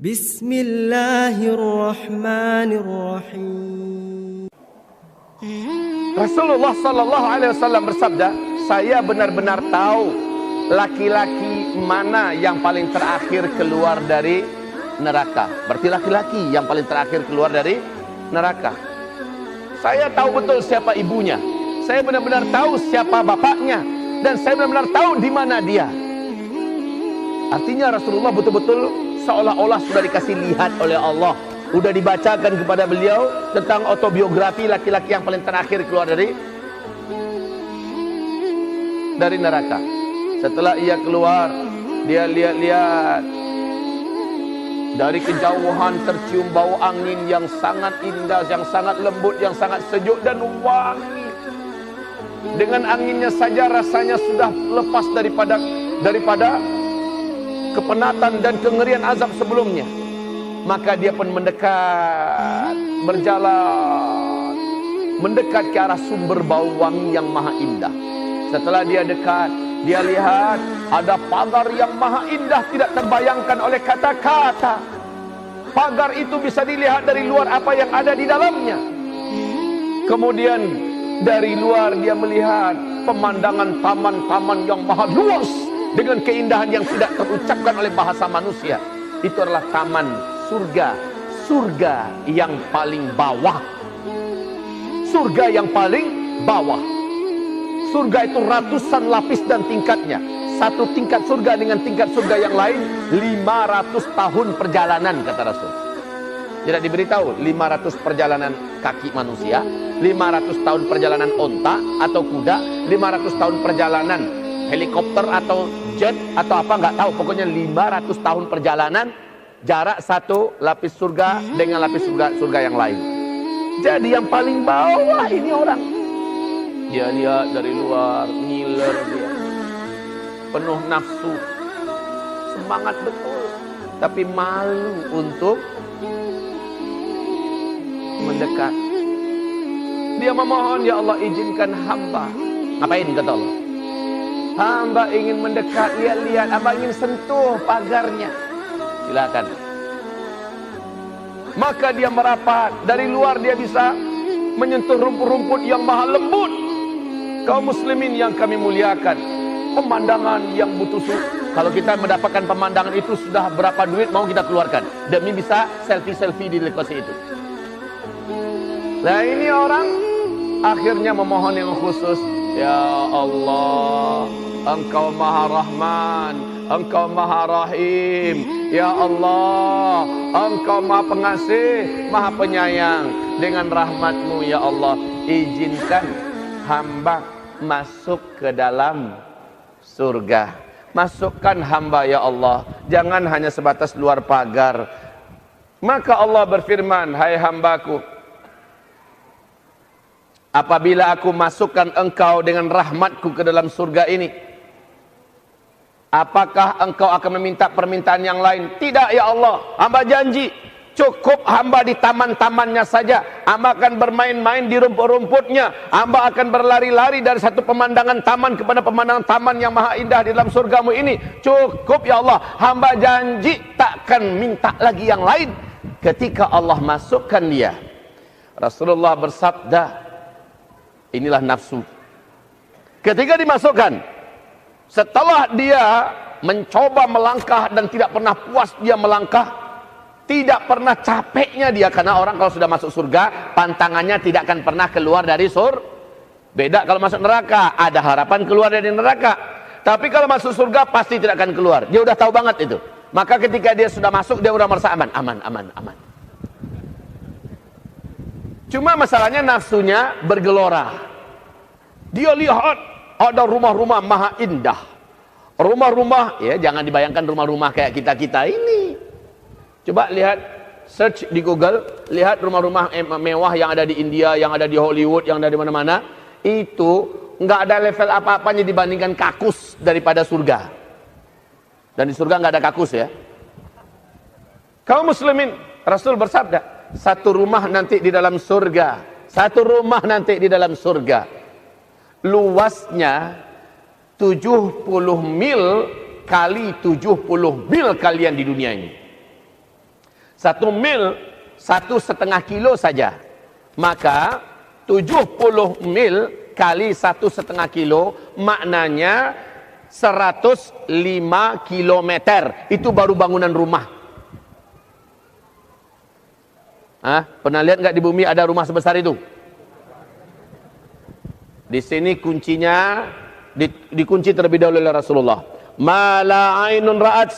Bismillahirrahmanirrahim. Rasulullah sallallahu alaihi wasallam bersabda, saya benar-benar tahu laki-laki mana yang paling terakhir keluar dari neraka. Berarti laki-laki yang paling terakhir keluar dari neraka. Saya tahu betul siapa ibunya. Saya benar-benar tahu siapa bapaknya, dan saya benar-benar tahu di mana dia. Artinya Rasulullah betul-betul seolah-olah sudah dikasih lihat oleh Allah, sudah dibacakan kepada beliau tentang autobiografi laki-laki yang paling terakhir keluar dari neraka. Setelah ia keluar, dia lihat-lihat, dari kejauhan tercium bau angin yang sangat indah, yang sangat lembut, yang sangat sejuk dan wangi. Dengan anginnya saja rasanya sudah lepas daripada kepenatan dan kengerian azab sebelumnya. Maka dia pun mendekat, berjalan, mendekat ke arah sumber bau wangi yang maha indah. Setelah dia dekat, dia lihat ada pagar yang maha indah, tidak terbayangkan oleh kata-kata. Pagar itu bisa dilihat dari luar apa yang ada di dalamnya. Kemudian dari luar dia melihat pemandangan taman-taman yang maha luas dengan keindahan yang tidak terucapkan oleh bahasa manusia. Itu adalah taman surga, surga yang paling bawah, surga yang paling bawah. Surga itu ratusan lapis dan tingkatnya. Satu tingkat surga dengan tingkat surga yang lain 500 tahun perjalanan, kata Rasul. Tidak diberitahu 500 perjalanan kaki manusia, 500 tahun perjalanan onta atau kuda, 500 tahun perjalanan helikopter atau jet atau apa, nggak tahu. Pokoknya 500 tahun perjalanan jarak satu lapis surga dengan lapis surga yang lain. Jadi yang paling bawah ini orang. Dia lihat dari luar, ngiler dia, penuh nafsu, semangat betul, tapi malu untuk mendekat. Dia memohon, ya Allah izinkan hamba. Ngapain kata Allah? Hamba ingin mendekat, lihat-lihat, hamba ingin sentuh pagarnya. Silakan. Maka dia merapat, dari luar dia bisa menyentuh rumput-rumput yang maha lembut. Kaum muslimin yang kami muliakan, pemandangan yang butuh kalau kita mendapatkan pemandangan itu sudah berapa duit mau kita keluarkan demi bisa selfie-selfie di lokasi itu. Nah ini orang akhirnya memohon yang khusus, ya Allah, Engkau Maha Rahman, Engkau Maha Rahim, ya Allah, Engkau Maha Pengasih, Maha Penyayang. Dengan rahmat-Mu ya Allah, izinkan hamba masuk ke dalam surga. Masukkan hamba ya Allah, jangan hanya sebatas luar pagar. Maka Allah berfirman, hai hambaku, apabila aku masukkan engkau dengan rahmatku ke dalam surga ini, apakah engkau akan meminta permintaan yang lain? Tidak ya Allah, hamba janji, cukup hamba di taman-tamannya saja. Hamba akan bermain-main di rumput-rumputnya. Hamba akan berlari-lari dari satu pemandangan taman kepada pemandangan taman yang maha indah di dalam surgamu ini. Cukup ya Allah, hamba janji takkan minta lagi yang lain. Ketika Allah masukkan dia, Rasulullah bersabda, inilah nafsu. Ketika dimasukkan, setelah dia mencoba melangkah dan tidak pernah puas dia melangkah, tidak pernah capeknya dia, karena orang kalau sudah masuk surga pantangannya tidak akan pernah keluar dari beda kalau masuk neraka ada harapan keluar dari neraka, tapi kalau masuk surga pasti tidak akan keluar. Dia udah tahu banget itu. Maka ketika dia sudah masuk dia udah merasa aman. Cuma masalahnya nafsunya bergelora. Dia lihat ada rumah-rumah maha indah, rumah-rumah, ya jangan dibayangkan rumah-rumah kayak kita ini. Coba lihat, search di Google, lihat rumah-rumah mewah yang ada di India, yang ada di Hollywood, yang ada di mana-mana. Itu nggak ada level apa-apanya dibandingkan kakus daripada surga. Dan di surga nggak ada kakus ya. Kaum muslimin, Rasul bersabda, satu rumah nanti di dalam surga, satu rumah nanti di dalam surga, luasnya 70 mil kali 70 mil kalian di dunia ini. 1 mil 1,5 kilo saja. Maka 70 mil kali 1,5 kilo maknanya 105 kilometer. Itu baru bangunan rumah. Pernah lihat nggak di bumi ada rumah sebesar itu? Di sini kuncinya dikunci terlebih dahulu oleh Rasulullah. Ma la ainun ra'at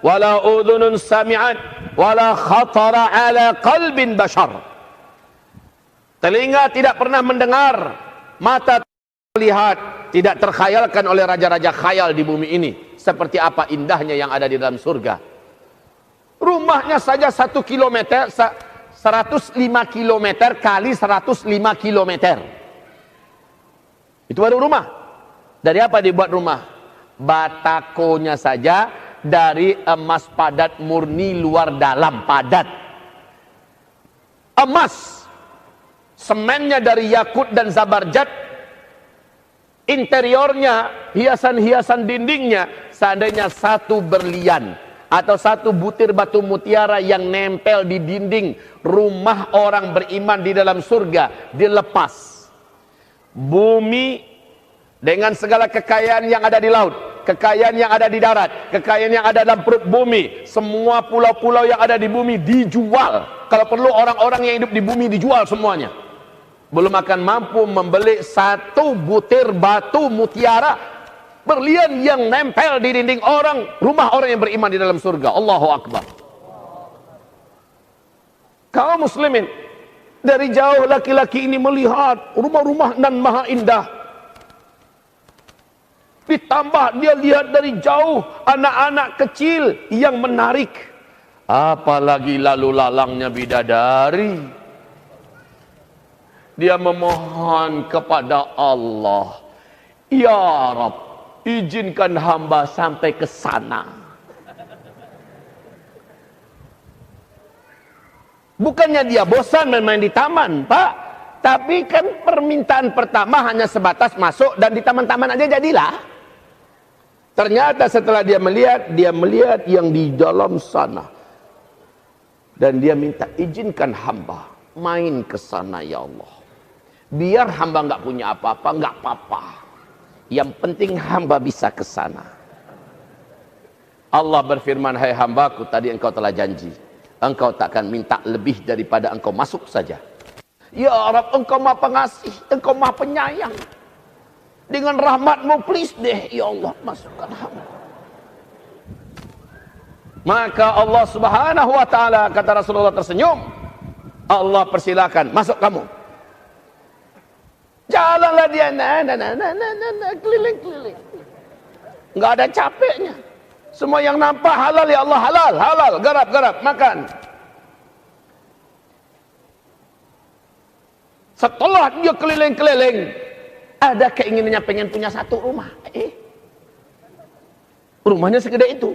wala udhunun sami'at wala khatara ala qalbin bashar. Telinga tidak pernah mendengar, mata melihat, tidak terkhayalkan oleh raja-raja khayal di bumi ini seperti apa indahnya yang ada di dalam surga. Rumahnya saja 1 kilometer, 105 kilometer kali 105 kilometer. Itu baru rumah. Dari apa dibuat rumah? Batakonya saja dari emas padat murni luar dalam padat. Emas. Semennya dari yakut dan zabarjat. Interiornya, hiasan-hiasan dindingnya, seandainya 1 berlian atau 1 butir batu mutiara yang nempel di dinding rumah orang beriman di dalam surga dilepas. Bumi dengan segala kekayaan yang ada di laut, kekayaan yang ada di darat, kekayaan yang ada dalam perut bumi, semua pulau-pulau yang ada di bumi dijual. Kalau perlu orang-orang yang hidup di bumi dijual semuanya. Belum akan mampu membeli 1 butir batu mutiara berlian yang nempel di dinding rumah orang yang beriman di dalam surga. Allahu Akbar. Kaum muslimin, dari jauh laki-laki ini melihat rumah-rumah nan maha indah. Ditambah dia lihat dari jauh anak-anak kecil yang menarik. Apalagi lalu lalangnya bidadari. Dia memohon kepada Allah, ya Rabb, izinkan hamba sampai ke sana. Bukannya dia bosan main-main di taman, Pak. Tapi kan permintaan pertama hanya sebatas masuk dan di taman-taman aja jadilah. Ternyata setelah dia melihat yang di dalam sana. Dan dia minta izinkan hamba main ke sana ya Allah. Biar hamba nggak punya apa-apa, nggak apa-apa. Yang penting hamba bisa ke sana. Allah berfirman, hai hambaku, tadi engkau telah janji. Engkau takkan minta lebih daripada engkau masuk saja. Ya Rabb, engkau maha pengasih, engkau maha penyayang. Dengan rahmatmu please deh, ya Allah, masukkan hamba. Maka Allah subhanahu wa ta'ala, kata Rasulullah tersenyum. Allah persilakan, masuk kamu. Jalanlah dia, keliling-keliling. Enggak ada capeknya. Semua yang nampak halal ya Allah, halal, halal, garap, makan. Setelah dia keliling-keliling, ada keinginannya pengen punya 1 rumah. Rumahnya segede itu.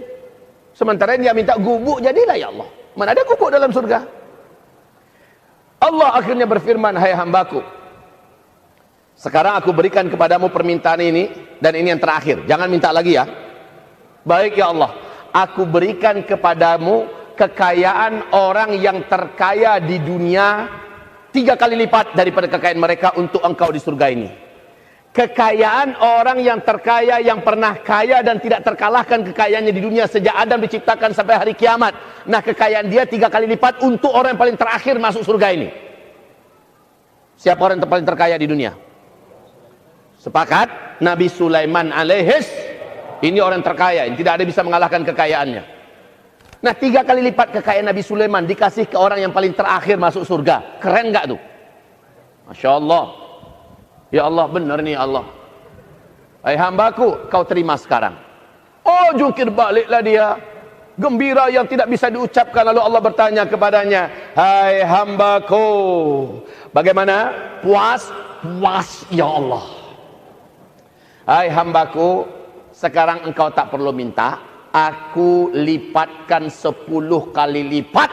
Sementara dia minta gubuk, jadilah ya Allah. Mana ada gubuk dalam surga? Allah akhirnya berfirman, hai hambaku, sekarang aku berikan kepadamu permintaan ini, dan ini yang terakhir. Jangan minta lagi ya. Baik ya Allah, aku berikan kepadamu kekayaan orang yang terkaya di dunia 3 kali lipat daripada kekayaan mereka untuk engkau di surga ini. Kekayaan orang yang terkaya, yang pernah kaya dan tidak terkalahkan kekayaannya di dunia sejak Adam diciptakan sampai hari kiamat. Nah, kekayaan dia 3 kali lipat untuk orang yang paling terakhir masuk surga ini. Siapa orang yang paling terkaya di dunia? Sepakat? Nabi Sulaiman alaihis. Ini orang terkaya, yang tidak ada bisa mengalahkan kekayaannya. Nah, 3 kali lipat kekayaan Nabi Sulaiman dikasih ke orang yang paling terakhir masuk surga. Keren gak tuh? Masya Allah. Ya Allah, benar nih Allah. Hai hambaku, kau terima sekarang. Oh, jungkir baliklah dia. Gembira yang tidak bisa diucapkan. Lalu Allah bertanya kepadanya, hai hambaku, bagaimana? Puas? Puas ya Allah. Hai hambaku, sekarang engkau tak perlu minta. Aku lipatkan 10 kali lipat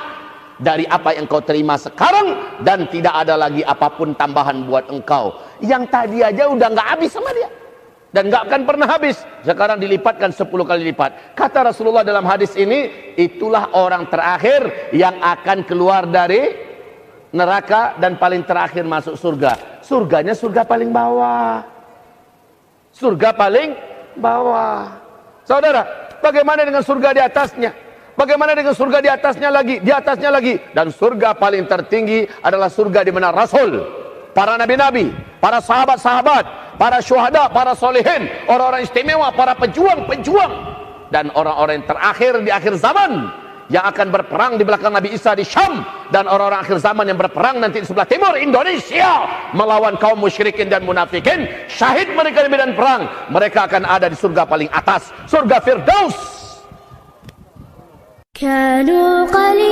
dari apa yang kau terima sekarang, dan tidak ada lagi apapun tambahan buat engkau. Yang tadi aja udah nggak habis sama dia. dan nggak akan pernah habis. Sekarang dilipatkan 10 kali lipat. Kata Rasulullah dalam hadis ini, itulah orang terakhir yang akan keluar dari neraka dan paling terakhir masuk surga. Surganya surga paling bawah. Surga paling bawah. Saudara, bagaimana dengan surga di atasnya? Bagaimana dengan surga di atasnya lagi? Di atasnya lagi. Dan surga paling tertinggi adalah surga di mana Rasul, para nabi-nabi, para sahabat-sahabat, para syuhada, para solehin, orang-orang istimewa, para pejuang-pejuang, dan orang-orang yang terakhir di akhir zaman yang akan berperang di belakang Nabi Isa di Syam, dan orang-orang akhir zaman yang berperang nanti di sebelah timur Indonesia melawan kaum musyrikin dan munafikin. Syahid mereka di medan perang, mereka akan ada di surga paling atas, surga Firdaus. كانوا قليلا